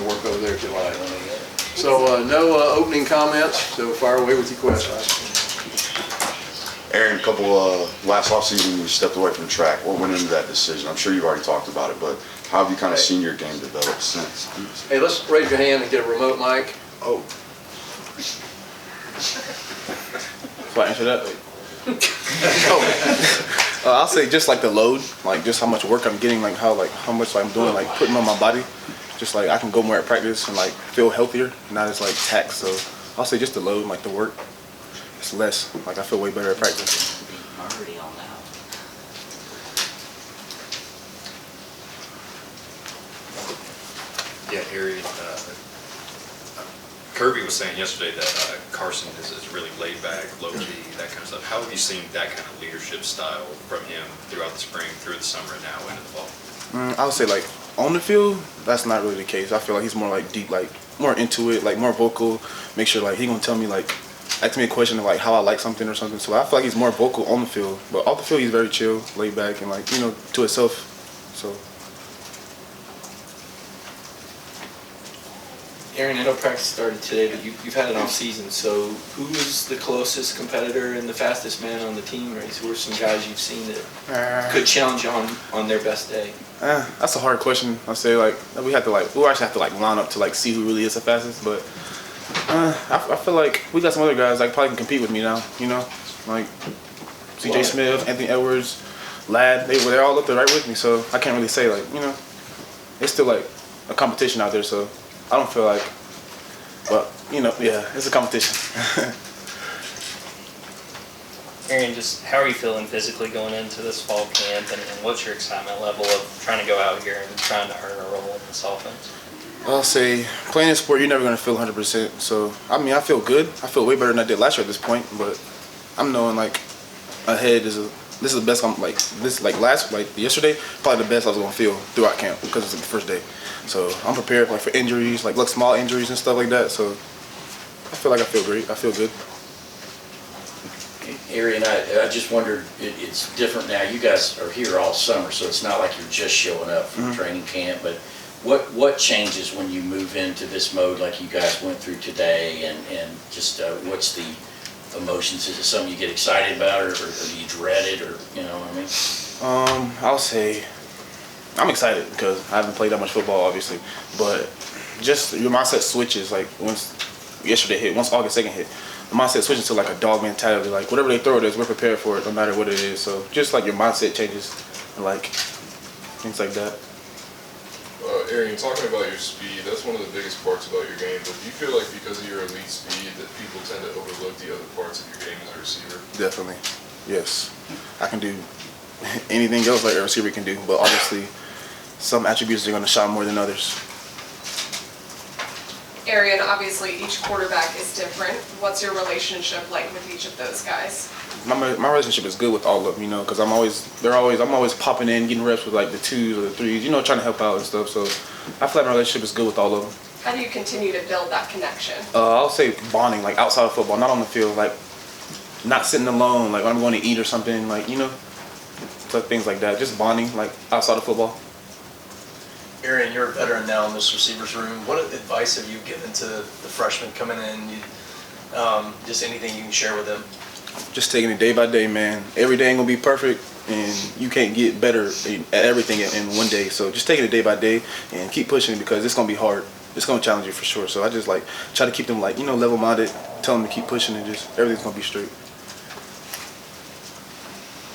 to work over there if you like. So no opening comments, so fire away with your questions. Arian, a couple last offseason you stepped away from track. What went into that decision? I'm sure you've already talked about it, but how have you kind of seen your game develop since? Hey, let's raise your hand and get a remote mic. Oh. So I answer that? I'll say just like the load, like just how much work I'm getting, like how much I'm doing, like putting on my body. Just like I can go more at practice and like feel healthier, not as like taxed. So I'll say just the load, like the work. It's less. Like I feel way better at practice. Yeah, Arian, Kirby was saying yesterday that Carson is really laid back, low key, that kind of stuff. How have you seen that kind of leadership style from him throughout the spring, through the summer, and now into the fall? I would say like on the field, that's not really the case. I feel like he's more like deep, like more into it, like more vocal. Make sure like he gonna tell me like, ask me a question of like how I like something or something. So I feel like he's more vocal on the field, but off the field he's very chill, laid back, and like to himself. So. Arian, I know practice started today, but you've had an off season. So who is the closest competitor and the fastest man on the team race? Who are some guys you've seen that could challenge you on their best day? That's a hard question. I say like we'll actually have to like line up to like see who really is the fastest. But I feel like we got some other guys like probably can compete with me now. Like CJ Smith, Anthony Edwards, Ladd. They're all up there right with me. So I can't really say like it's still like a competition out there. So I don't feel like, but yeah, it's a competition. Arian, just how are you feeling physically going into this fall camp, and what's your excitement level of trying to go out here and trying to earn a role in this offense? I'll say playing this sport, you're never going to feel 100%. So, I mean, I feel good. I feel way better than I did last year at this point, but I'm knowing like ahead this is the best I'm yesterday, probably the best I was going to feel throughout camp because it's the first day. So I'm prepared for injuries, like small injuries and stuff like that. So I feel like I feel great. I feel good. Arian, I just wondered, it's different now. You guys are here all summer, so it's not like you're just showing up for training camp. But what changes when you move into this mode like you guys went through today, and just what's the emotions? Is it something you get excited about, or do you dread it, or what I mean? I'll say I'm excited because I haven't played that much football, obviously, but just your mindset switches. Like once August 2nd hit, the mindset switches to like a dog mentality. Like whatever they throw at us, we're prepared for it, no matter what it is. So just like your mindset changes, and like things like that. Arian, talking about your speed, that's one of the biggest parts about your game. But do you feel like because of your elite speed that people tend to overlook the other parts of your game as a receiver? Definitely, yes. I can do anything else like a receiver can do, but obviously some attributes are going to shine more than others. Arian, obviously each quarterback is different. What's your relationship like with each of those guys? My relationship is good with all of them, because I'm always popping in, getting reps with like the 2s or the 3s, trying to help out and stuff. So I feel like my relationship is good with all of them. How do you continue to build that connection? I'll say bonding, like outside of football, not on the field, like not sitting alone, like when I'm going to eat or something, like things like that. Just bonding, like outside of football. Arian, you're a veteran now in this receivers room. What advice have you given to the freshmen coming in? Just anything you can share with them? Just taking it day by day, man. Every day ain't gonna be perfect, and you can't get better at everything in one day. So just taking it day by day and keep pushing because it's gonna be hard. It's gonna challenge you for sure. So I just like try to keep them like level-minded, tell them to keep pushing, and just everything's gonna be straight.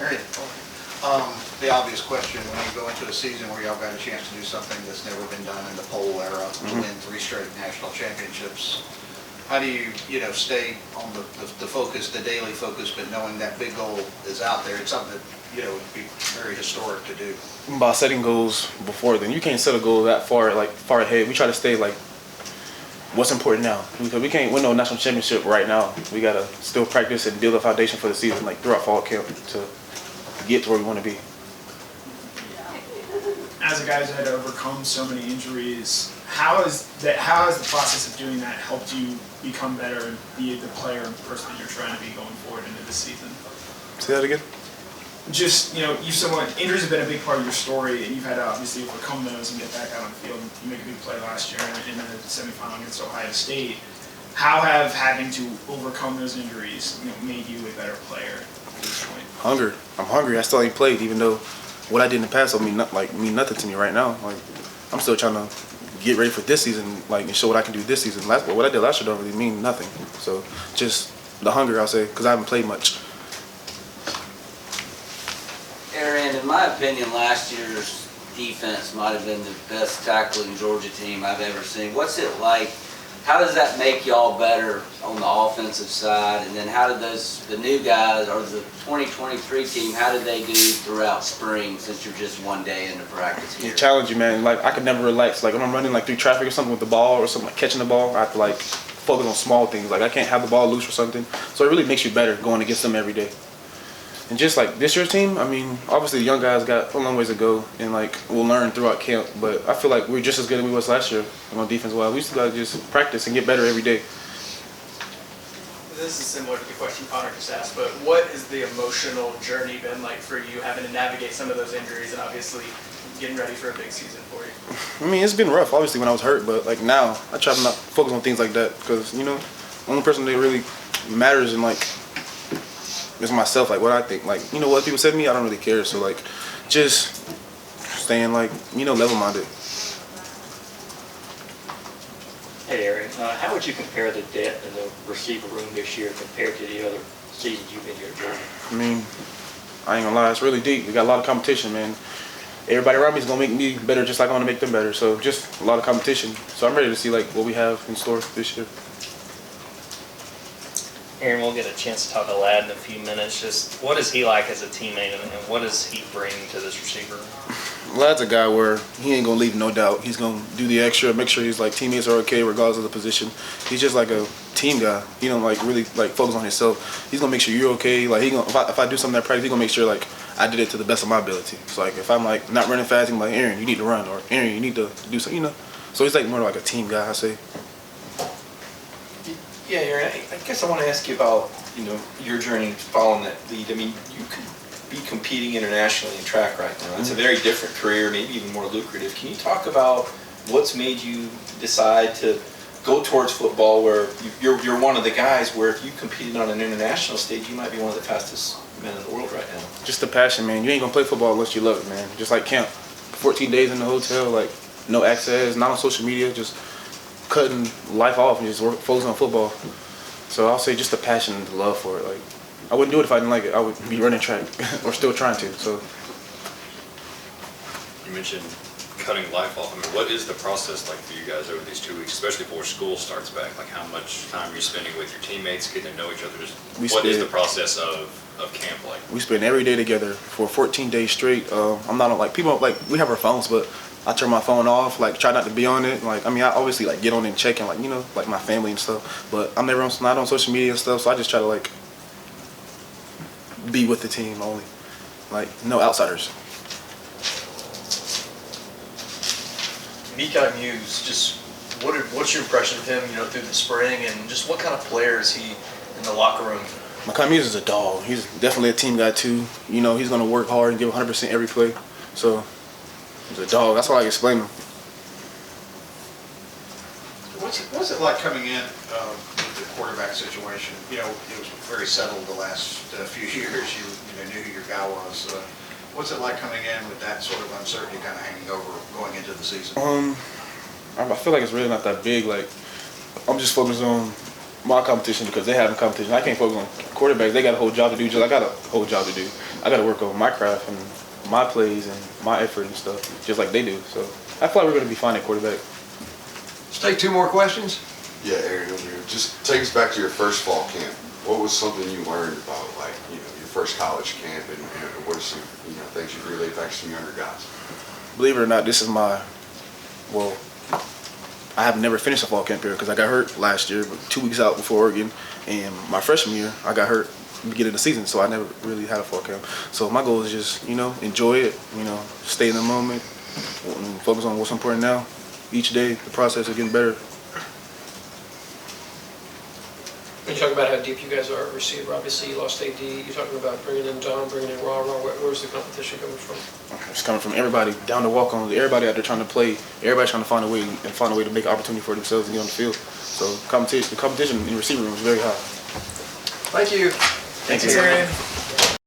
Arian, the obvious question when you go into a season where y'all got a chance to do something that's never been done in the poll era, to win 3 straight national championships, how do you stay on the focus, the daily focus, but knowing that big goal is out there? It's something that would be very historic to do. By setting goals before then, you can't set a goal that far ahead. We try to stay like what's important now, because we can't win no national championship right now. We gotta still practice and build a foundation for the season, like throughout fall camp, to get to where we want to be. As a guy who's had to overcome so many injuries, how has the process of doing that helped you become better and be the player and person that you're trying to be going forward into this season? Say that again? just, injuries have been a big part of your story, and you've had to obviously overcome those and get back out on the field. You make a big play last year in the semifinal against Ohio State. How have having to overcome those injuries, made you a better player at this point? Hunger. I'm hungry. I still ain't played, even though what I did in the past will mean nothing to me right now. Like, I'm still trying to get ready for this season, and show what I can do this season. What I did last year don't really mean nothing. So just the hunger, I'll say, because I haven't played much. Arian, in my opinion, last year's defense might have been the best tackling Georgia team I've ever seen. What's it like? How does that make y'all better on the offensive side? And then how did the new guys, or the 2023 team, how did they do throughout spring, since you're just one day into practice here? It's challenging, man. Like, I could never relax. Like, when I'm running through traffic or something with the ball or something, like catching the ball, I have to focus on small things. Like, I can't have the ball loose or something. So it really makes you better going against them every day. And just like this year's team, I mean, obviously the young guys got a long ways to go, and we'll learn throughout camp. But I feel like we're just as good as we was last year on defense. Well, we still gotta just practice and get better every day. This is similar to the question Connor just asked, but what has the emotional journey been like for you, having to navigate some of those injuries and obviously getting ready for a big season for you? I mean, it's been rough, obviously, when I was hurt, but now I try to not focus on things like that, because the only person that really matters in it's myself, what I think. What people say to me, I don't really care. So just staying level-minded. Hey Arian, how would you compare the depth in the receiver room this year compared to the other seasons you've been here at Georgia? I mean, I ain't gonna lie, it's really deep. We got a lot of competition, man. Everybody around me is gonna make me better, just like I want to make them better. So just a lot of competition. So I'm ready to see what we have in store this year. Arian, we'll get a chance to talk to Ladd in a few minutes. Just what is he like as a teammate, and what does he bring to this receiver room? Ladd's a guy where he ain't gonna leave no doubt. He's gonna do the extra, make sure his teammates are okay regardless of the position. He's just like a team guy. He don't really focus on himself. He's gonna make sure you're okay. He gonna if I do something at practice, he gonna make sure I did it to the best of my ability. So if I'm not running fast, he's Aaron, you need to run, or Aaron, you need to do something. So he's more like a team guy, I say. Yeah, Aaron, I guess I want to ask you about, your journey following that lead. I mean, you could be competing internationally in track right now. It's a very different career, maybe even more lucrative. Can you talk about what's made you decide to go towards football, where you're one of the guys where if you competed on an international stage, you might be one of the fastest men in the world right now? Just the passion, man. You ain't gonna play football unless you love it, man. Just like camp. 14 days in the hotel, no access, not on social media, just cutting life off and just focusing on football. So I'll say just the passion and the love for it. I wouldn't do it if I didn't like it. I would be running track or still trying to. So You mentioned cutting life off. I mean, what is the process like for you guys over these 2 weeks, especially before school starts back? How much time are you spending with your teammates, getting to know each other? What is the process of camp like? We spend every day together for 14 days straight. I'm not on people we have our phones, but I turn my phone off, try not to be on it. I obviously get on it and check in, my family and stuff. But I'm never not on social media and stuff, so I just try to be with the team only. No outsiders. Mekhi Muse, just what's your impression of him, through the spring, and just what kind of player is he in the locker room? Mekhi Muse is a dog. He's definitely a team guy too. He's gonna work hard and give 100% every play. So he's a dog. That's all I can explain him. What's it like coming in with the quarterback situation? It was very settled the last few years. You knew who your guy was. What's it like coming in with that sort of uncertainty kind of hanging over going into the season? I feel like it's really not that big. I'm just focused on my competition because they have competition. I can't focus on quarterbacks. They got a whole job to do. Just I got a whole job to do. I got to work on my craft and my plays and my effort and stuff, just like they do. So I feel like we're going to be fine at quarterback. Let's take 2 more questions. Yeah, Arian, just take us back to your first fall camp. What was something you learned about, your first college camp, and what are some, things you relayed back to some younger guys? Believe it or not, this is I have never finished a fall camp here because I got hurt last year, but 2 weeks out before Oregon, and my freshman year, I got hurt beginning of the season, so I never really had a fall camp. So my goal is just, enjoy it, stay in the moment, and focus on what's important now. Each day, the process is getting better. You talk about how deep you guys are at receiver. Obviously, you lost AD. You're talking about bringing in Don, bringing in Raw. Where's the competition coming from? It's coming from everybody, down to walk-ons, everybody out there trying to play. Everybody's trying to find a way to make an opportunity for themselves to get on the field. So the competition in the receiver room is very high. Thank you. Thank you. Arian.